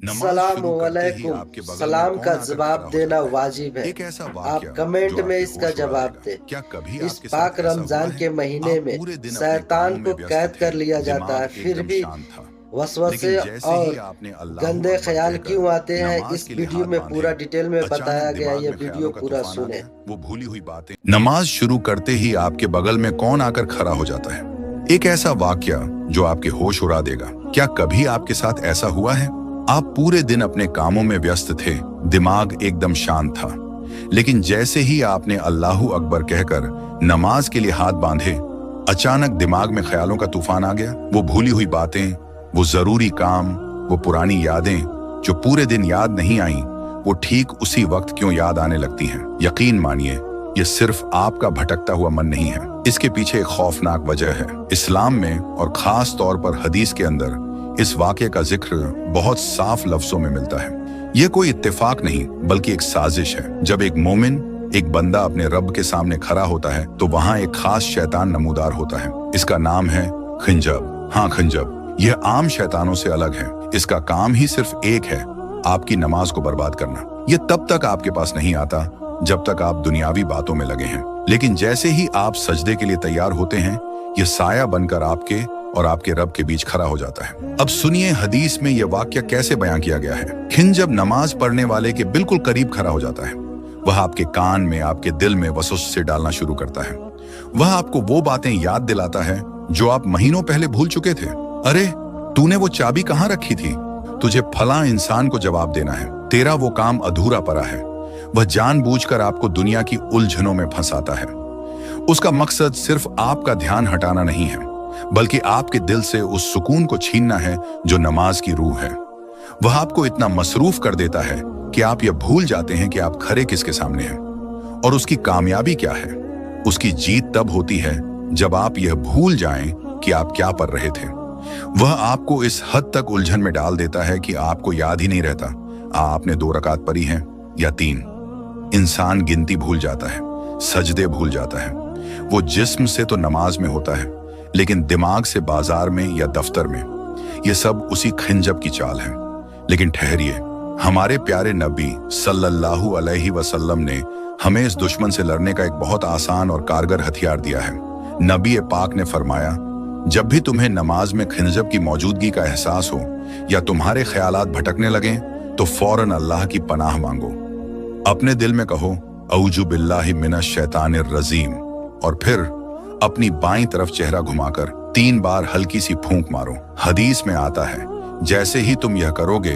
नमाज शुरू करते ही सलामुअलैकुम। आपके बगल में सलाम का कौन आकर खड़ा जवाब हो देना जाता है? वाजिब है। एक ऐसा आप वाकया जो कमेंट में आपके इसका होश उड़ा जवाब देगा। दें। क्या कभी इस आपके पाक साथ ऐसा हुआ रमजान है? के महीने आप में पूरे दिन अपने शैतान कामों में को व्यस्त कैद थे, कर लिया जाता है, दिमाग फिर एकदम भी शांत था, लेकिन वसवसे जैसे ही और आपने अल्लाहू गंदे अकबर ख्याल कहकर क्यों आते हैं, नमाज इस के लिए वीडियो हाथ में बांधे, पूरा डिटेल में अचानक बताया गया है। दिमाग ये में वीडियो ख्यालों का पूरा तूफान आ सुने। गया। वो भूली हुई बातें। नमाज शुरू करते ही आपके बगल में कौन आकर खड़ा हो जाता है? एक ऐसा वाकया जो आपके होश उड़ा देगा। क्या कभी आपके साथ ऐसा हुआ है? आप पूरे दिन अपने कामों में व्यस्त थे, दिमाग एकदम शांत था, लेकिन जैसे ही आपने अल्लाहू अकबर कहकर नमाज के लिए हाथ बांधे, अचानक दिमाग में ख्यालों का तूफान आ गया। वो भूली हुई बातें, वो जरूरी काम, वो पुरानी यादें जो पूरे दिन याद नहीं आई, वो ठीक उसी वक्त क्यों याद आने लगती हैं। यकीन मानिए, ये सिर्फ आपका भटकता हुआ मन नहीं है, इसके पीछे एक खौफनाक वजह है। इस्लाम में और खास तौर पर हदीस के अंदर इस वाक़े का जिक्र बहुत साफ लफ्जों में मिलता है। यह कोई इत्तेफाक नहीं बल्कि एक साजिश है। जब एक मोमिन, एक बंदा अपने रब के सामने खड़ा होता है तो वहां एक खास शैतान नमूदार होता है। इसका नाम है खिंजब। हाँ, खिंजब। यह आम शैतानों से अलग है। इसका काम ही सिर्फ एक है, आपकी नमाज को बर्बाद करना। यह तब तक आपके पास नहीं आता जब तक आप दुनियावी बातों में लगे हैं, लेकिन जैसे ही आप सजदे के लिए तैयार होते हैं, यह साया बनकर आपके और आपके रब के बीच खड़ा हो जाता है। अब सुनिए हदीस में यह वाक्य कैसे बयां किया गया है। खिंजब नमाज पढ़ने वाले के बिल्कुल करीब खड़ा हो जाता है। वह आपके कान में, आपके दिल में वसवसे डालना शुरू करता है। वह आपको वो बातें याद दिलाता है जो आप महीनों पहले भूल चुके थे। अरे, तूने वो चाबी कहाँ रखी थी? तुझे फला इंसान को जवाब देना है, तेरा वो काम अधूरा पड़ा है। वह जानबूझकर आपको दुनिया की उलझनों में फंसाता है। उसका मकसद सिर्फ आपका ध्यान हटाना नहीं है, बल्कि आपके दिल से उस सुकून को छीनना है जो नमाज की रूह है। वह आपको इतना मसरूफ कर देता है कि आप यह भूल जाते हैं कि आप खरे किसके सामने हैं और उसकी कामयाबी क्या है। उसकी जीत तब होती है जब आप यह भूल जाएं कि आप क्या पढ़ रहे थे। वह आपको इस हद तक उलझन में डाल देता है कि आपको याद ही नहीं रहता आपने 2 रकात पढ़ी हैं या 3। इंसान गिनती भूल जाता है, सजदे भूल जाता है। वो जिस्म से तो नमाज में होता है, लेकिन दिमाग से बाजार में या दफ्तर में। ये सब उसी खिंजब की चाल है। लेकिन ठहरिए, हमारे प्यारे नबी सल्लल्लाहु अलैहि वसल्लम ने हमें इस दुश्मन से लड़ने का एक बहुत आसान और कारगर हथियार दिया है। नबी पाक ने फरमाया, जब भी तुम्हें नमाज में खिंजब की मौजूदगी का एहसास हो या तुम्हारे ख्यालात भटकने लगें, तो फौरन अल्लाह की पनाह मांगो। अपने दिल में कहो, औजु बिल्लाहि मिनश शैतानिर रजीम, और फिर अपनी बाईं तरफ चेहरा घुमाकर 3 बार हल्की सी फूंक मारो। हदीस में आता है, जैसे ही तुम यह करोगे